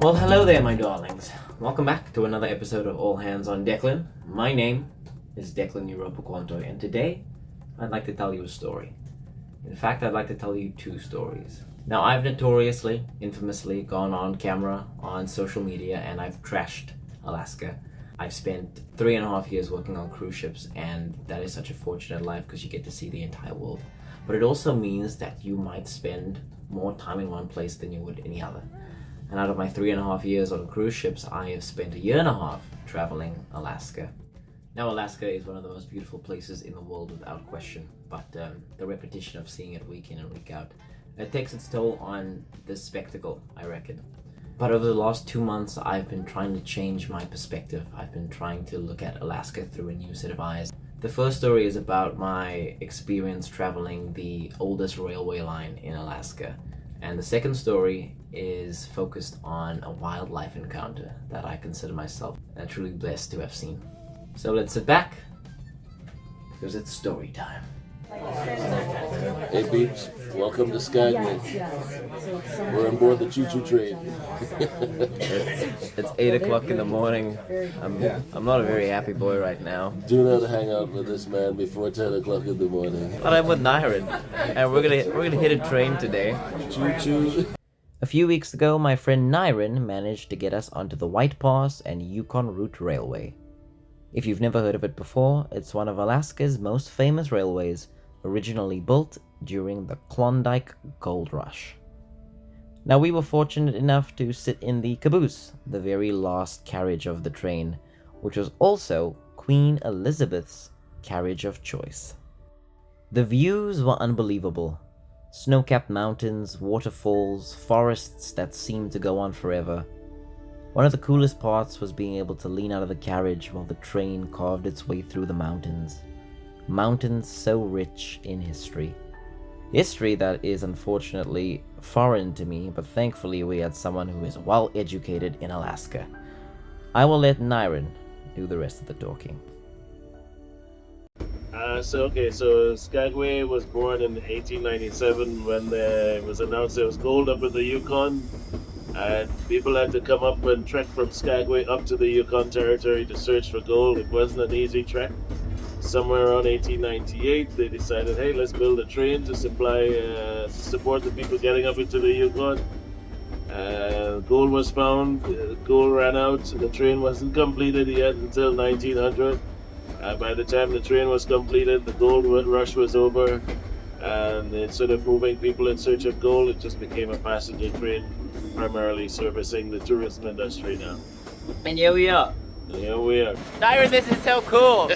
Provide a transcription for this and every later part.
Well, hello there, my darlings. Welcome back to another episode of All Hands on Declan. My name is Declan Europa-Quantoi, and today I'd like to tell you a story. In fact, I'd like to tell you two stories. Now, I've notoriously, infamously gone on camera, on social media, and I've trashed Alaska. I've spent 3.5 years working on cruise ships, and that is such a fortunate life because you get to see the entire world. But it also means that you might spend more time in one place than you would any other. And out of my 3.5 years on cruise ships, I have spent 1.5 years traveling Alaska. Now, Alaska is one of the most beautiful places in the world without question, but the repetition of seeing it week in and week out, it takes its toll on the spectacle, I reckon. But over the last 2 months, I've been trying to change my perspective. I've been trying to look at Alaska through a new set of eyes. The first story is about my experience traveling the oldest railway line in Alaska. And the second story is focused on a wildlife encounter that I consider myself truly blessed to have seen. So let's sit back, because it's story time. Hey peeps, welcome to Skagway. We're on board the choo-choo train. It's 8 o'clock in the morning. I'm not a very happy boy right now. Do not hang out with this man before 10 o'clock in the morning. But I'm with Nyren, and we're gonna hit a train today. Choo-choo. A few weeks ago, my friend Nyren managed to get us onto the White Pass and Yukon Route Railway. If you've never heard of it before, it's one of Alaska's most famous railways, originally built during the Klondike Gold Rush. Now, we were fortunate enough to sit in the caboose, the very last carriage of the train, which was also Queen Elizabeth's carriage of choice. The views were unbelievable. Snow-capped mountains, waterfalls, forests that seemed to go on forever. One of the coolest parts was being able to lean out of the carriage while the train carved its way through the mountains. Mountains so rich in history. History that is unfortunately foreign to me, but thankfully we had someone who is well educated in Alaska. I will let Nyren do the rest of the talking. So Skagway was born in 1897 when it was announced there was gold up in the Yukon, and people had to come up and trek from Skagway up to the Yukon territory to search for gold. It wasn't an easy trek. Somewhere around 1898, they decided, hey, let's build a train to support the people getting up into the Yukon. Gold was found, gold ran out, the train wasn't completed yet until 1900. By the time the train was completed, the gold rush was over, and instead of moving people in search of gold, it just became a passenger train, primarily servicing the tourism industry now. And here we are. Here we are. Nyren, this is so cool!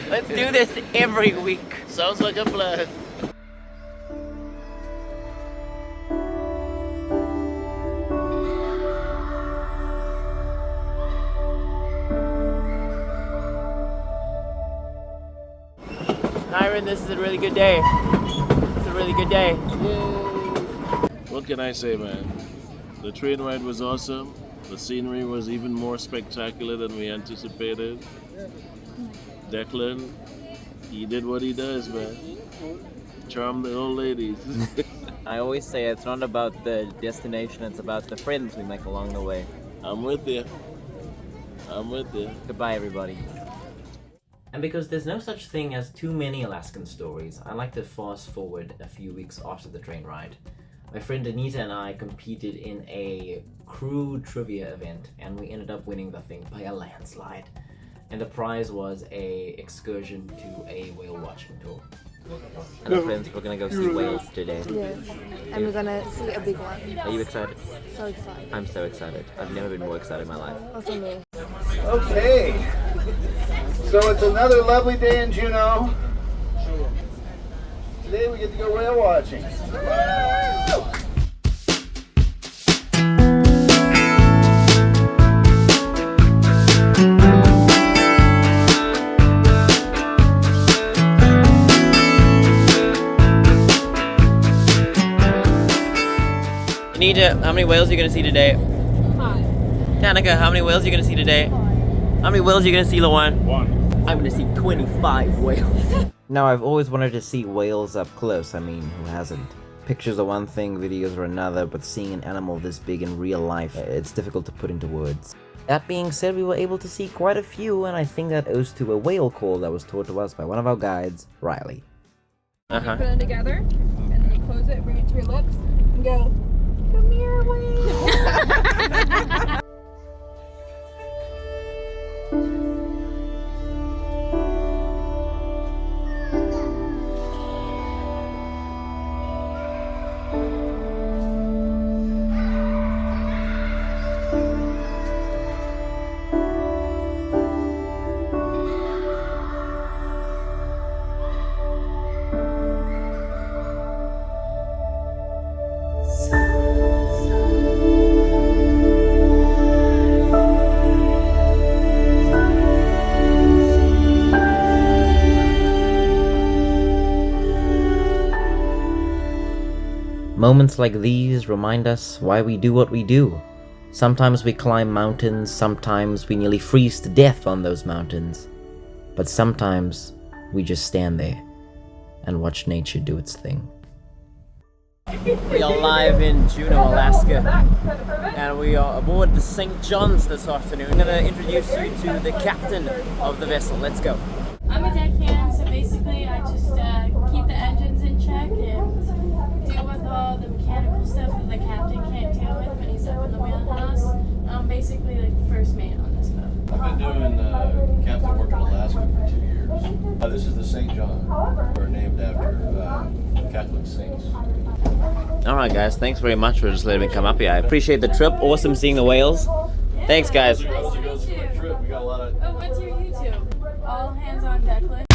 Let's do this every week. Sounds like a plan. Nyren, this is a really good day. It's a really good day. What can I say, man? The train ride was awesome. The scenery was even more spectacular than we anticipated. Declan, he did what he does, man. Charm the old ladies. I always say it's not about the destination, it's about the friends we make along the way. I'm with you. Goodbye, everybody. And because there's no such thing as too many Alaskan stories, I like to fast forward a few weeks after the train ride. My friend Anita and I competed in a crew trivia event, and we ended up winning the thing by a landslide. And the prize was a excursion to a whale watching tour. Hello friends, we're gonna go see whales today. Yes, and we're gonna see a big one. Are you excited? So excited. I'm so excited. I've never been more excited in my life. Also me. Okay, so it's another lovely day in Juneau. Today we get to go whale watching. Anita, how many whales are you gonna see today? 5. Danica, how many whales are you gonna see today? How many whales are you gonna see, Lawan? 1. I'm gonna see 25 whales. Now, I've always wanted to see whales up close. I mean, who hasn't? Pictures are one thing, videos are another, but seeing an animal this big in real life, it's difficult to put into words. That being said, we were able to see quite a few, and I think that owes to a whale call that was taught to us by one of our guides, Riley. You put them together, and then you close it, bring it to your lips, and go, "Come here, whale." Moments like these remind us why we do what we do. Sometimes we climb mountains, sometimes we nearly freeze to death on those mountains. But sometimes we just stand there and watch nature do its thing. We are live in Juneau, Alaska, and we are aboard the St. John's this afternoon. I'm going to introduce you to the captain of the vessel. Let's go. I'm a deckhand, so basically I just keep the engines in check and deal with all the mechanical stuff that the captain can't deal with when he's up in the wheelhouse. I'm basically like the first mate on this boat. I've been doing captain work in Alaska for 2 years. This is the St. John. We're named after Catholic saints. Alright guys, thanks very much for just letting me come up here. I appreciate the trip. Awesome seeing the whales. Thanks guys. Trip. We got a lot of... Oh, what's your YouTube? All hands on Declan.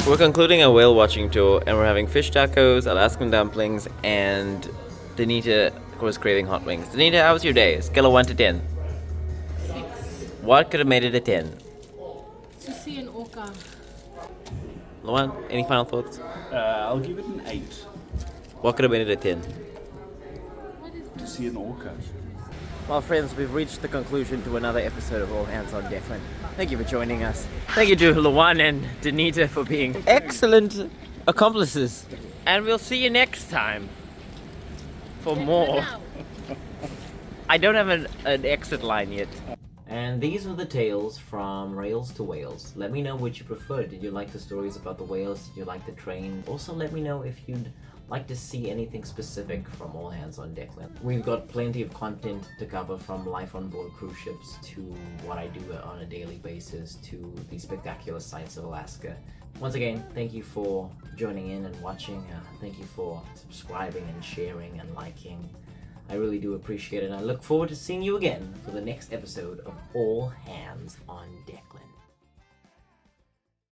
We're concluding a whale watching tour and we're having fish tacos, Alaskan dumplings, and Danita was craving hot wings. Danita, how was your day? Scale of 1 to 10. 6. What could have made it a 10? To see an orca. Luan, any final thoughts? I'll give it an 8. What could have made it a 10? To see an orca. Well friends, we've reached the conclusion to another episode of All Hands on Declan. Thank you for joining us. Thank you to Luan and Danita for being excellent accomplices. And we'll see you next time for more. I don't have an exit line yet. And these were the tales from Rails to Whales. Let me know which you preferred. Did you like the stories about the whales? Did you like the train? Also let me know if you'd like to see anything specific from All Hands on Declan. We've got plenty of content to cover, from life on board cruise ships to what I do on a daily basis to the spectacular sights of Alaska. Once again, thank you for joining in and watching. Thank you for subscribing and sharing and liking. I really do appreciate it. I look forward to seeing you again for the next episode of All Hands on Deck.